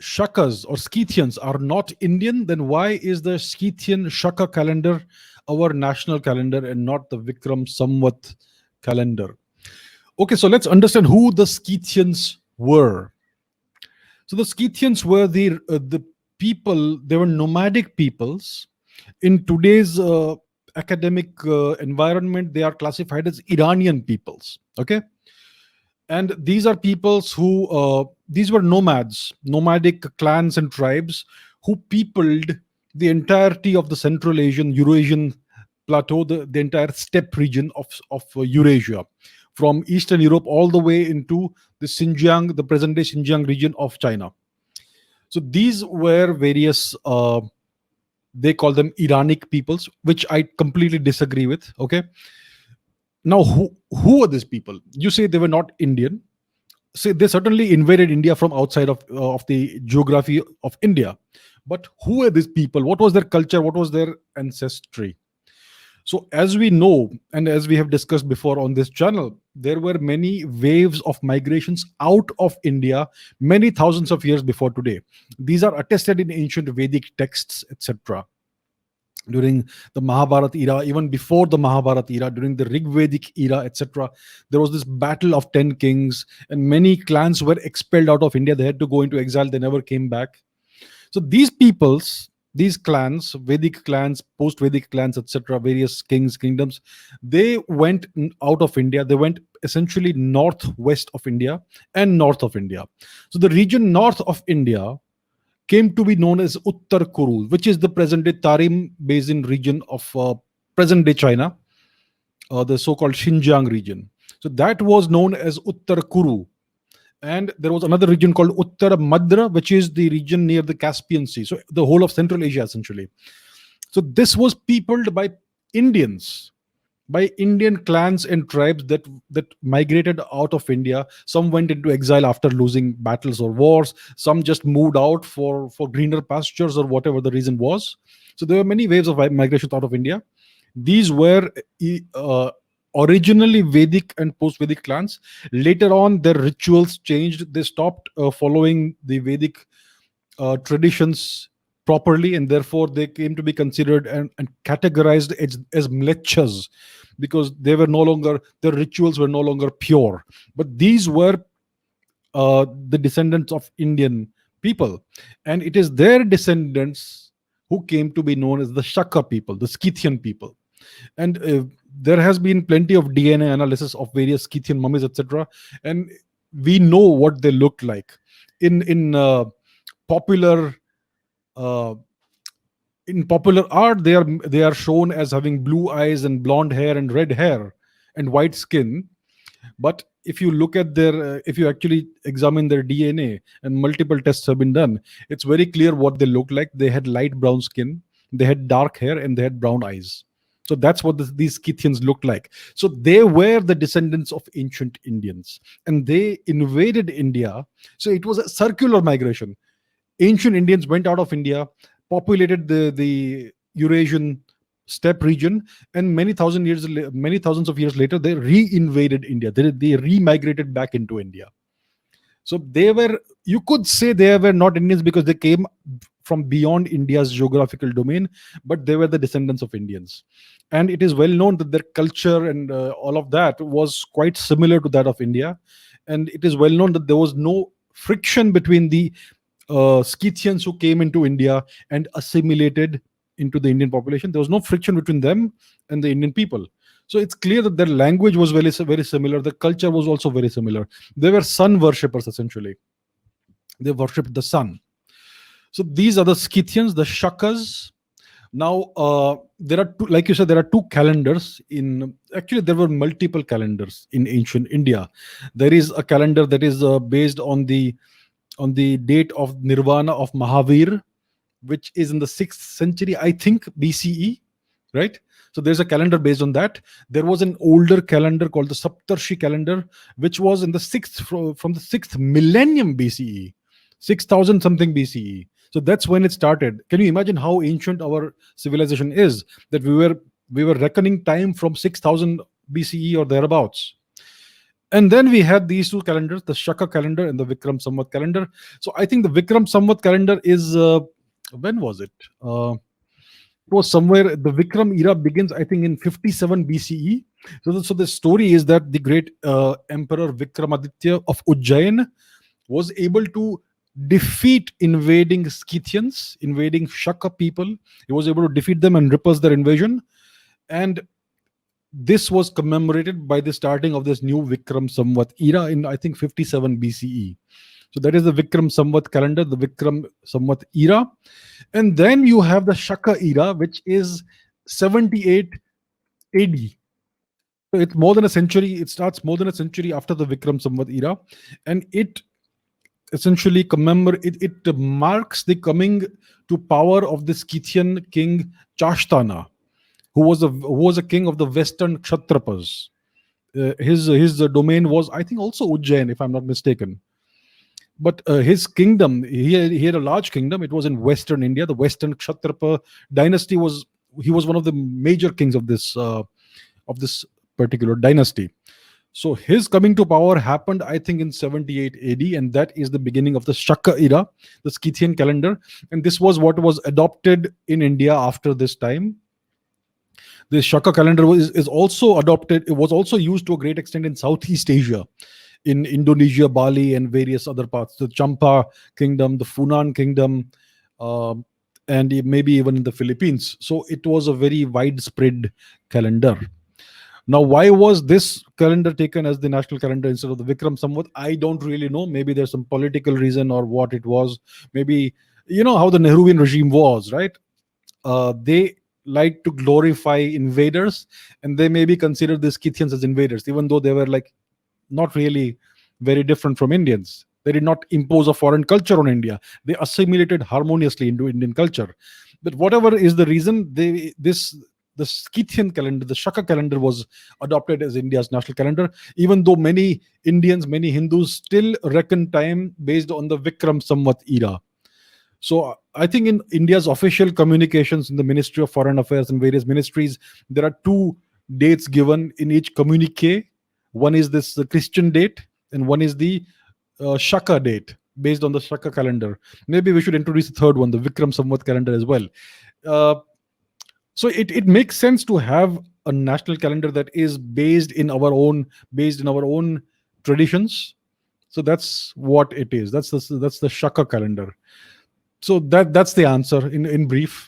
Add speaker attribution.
Speaker 1: Shakas or Scythians are not Indian, then why is the Scythian Shaka calendar our national calendar and not the Vikram Samvat calendar? Okay, so let's understand who the Scythians were. So the Scythians were the people. They were nomadic peoples. In today's academic environment, they are classified as Iranian peoples. Okay, and these are peoples who these were nomads, nomadic clans and tribes who peopled the entirety of the Central Asian, Eurasian plateau, the entire steppe region of Eurasia, from Eastern Europe all the way into the Xinjiang, the present day Xinjiang region of China. So these were various they call them Iranic peoples, which I completely disagree with. Okay, now who are these people? You say they were not Indian. Say they certainly invaded India from outside of the geography of India, but who are these people? What was their culture? What was their ancestry? So, as we know, and as we have discussed before on this channel, there were many waves of migrations out of India many thousands of years before today. These are attested in ancient Vedic texts, etc. During the Mahabharata era, even before the Mahabharata era, during the Rig Vedic era, etc., there was this battle of 10 kings, and many clans were expelled out of India. They had to go into exile, they never came back. So these peoples, these clans, Vedic clans, post-Vedic clans, etc., various kings, kingdoms, they went out of India. They went essentially northwest of India and north of India. So the region north of India came to be known as Uttar Kuru, which is the present-day Tarim Basin region of present-day China, the so-called Xinjiang region. So that was known as Uttar Kuru. And there was another region called Uttar Madra, which is the region near the Caspian Sea. So the whole of Central Asia, essentially. So this was peopled by Indians, by Indian clans and tribes that migrated out of India. Some went into exile after losing battles or wars. Some just moved out for greener pastures or whatever the reason was. So there were many waves of migration out of India. These were originally Vedic and post-Vedic clans. Later on, their rituals changed. They stopped following the Vedic traditions properly, and therefore they came to be considered and categorized as mlechas, because they were no longer, their rituals were no longer pure. But these were the descendants of Indian people, and it is their descendants who came to be known as the Shaka people, the Scythian people. And there has been plenty of DNA analysis of various Scythian mummies, etc., and we know what they looked like. In popular uh, in popular art, they are shown as having blue eyes and blonde hair and red hair and white skin. But if you look at their if you actually examine their DNA, and multiple tests have been done, it's very clear what they look like. They had light brown skin, they had dark hair, and they had brown eyes. So that's what these Scythians looked like. So they were the descendants of ancient Indians, and they invaded India. So it was a circular migration. Ancient Indians went out of India, populated the Eurasian steppe region, and many thousands of years later, they re-invaded India. They re-migrated back into India. So they were, you could say they were not Indians because they came from beyond India's geographical domain, but they were the descendants of Indians. And it is well known that their culture and all of that was quite similar to that of India. And it is well known that there was no friction between the Scythians who came into India and assimilated into the Indian population. There was no friction between them and the Indian people. So it's clear that their language was very similar. The culture was also very similar. They were sun worshippers, essentially. They worshipped the sun. So these are the Scythians, the Shakas. Now, there are two, like you said, there are two calendars. Actually, there were multiple calendars in ancient India. There is a calendar that is based on the date of Nirvana of Mahavir, which is in the 6th century, I think, BCE, right? So there's a calendar based on that. There was an older calendar called the Saptarshi calendar, which was in the from the 6th millennium BCE, 6000 something BCE. So that's when it started. Can you imagine how ancient our civilization is? That we were reckoning time from 6000 BCE or thereabouts. And then we had these two calendars, the Shaka calendar and the Vikram Samvat calendar. So I think the Vikram Samvat calendar is, when was it? It was somewhere, the Vikram era begins, I think, in 57 BCE. So the story is that the great Emperor Vikramaditya of Ujjain was able to defeat invading Scythians, invading Shaka people. He was able to defeat them and repulse their invasion. And this was commemorated by the starting of this new Vikram Samvat era in, I think, 57 BCE. So that is the Vikram Samvat calendar, the Vikram Samvat era. And then you have the Shaka era, which is 78 AD. So it's more than a century. It starts more than a century after the Vikram Samvat era. And it essentially it marks the coming to power of the Scythian king Chashtana, who was a king of the Western Kshatrapas. His domain was, I think, also Ujjain, if I'm not mistaken. But his kingdom, he had a large kingdom. It was in Western India. The Western Kshatrapa dynasty was, he was one of the major kings of this particular dynasty. So his coming to power happened, I think, in 78 AD, and that is the beginning of the Shaka era, the Scythian calendar. And this was what was adopted in India after this time. The Shaka calendar is also adopted. It was also used to a great extent in Southeast Asia, in Indonesia, Bali, and various other parts. The Champa kingdom, the Funan kingdom, um, and maybe even in the Philippines. So it was a very widespread calendar. Now, why was this calendar taken as the national calendar instead of the Vikram Samvat? I don't really know. Maybe there's some political reason or what it was. Maybe, you know how the Nehruvian regime was, right? They like to glorify invaders, and they maybe consider the Scythians as invaders, even though they were like not really very different from Indians. They did not impose a foreign culture on India. They assimilated harmoniously into Indian culture. But whatever is the reason, the Scythian calendar, the Shaka calendar, was adopted as India's national calendar, even though many Indians, many Hindus still reckon time based on the Vikram Samvat era. So I think in India's official communications in the Ministry of Foreign Affairs and various ministries, there are two dates given in each communique. One is this the Christian date, and one is the Shaka date based on the Shaka calendar. Maybe we should introduce the third one, the Vikram Samvat calendar as well. Uh, so it makes sense to have a national calendar that is based in our own traditions. So that's what it is. That's the Shaka calendar. So that's the answer in brief.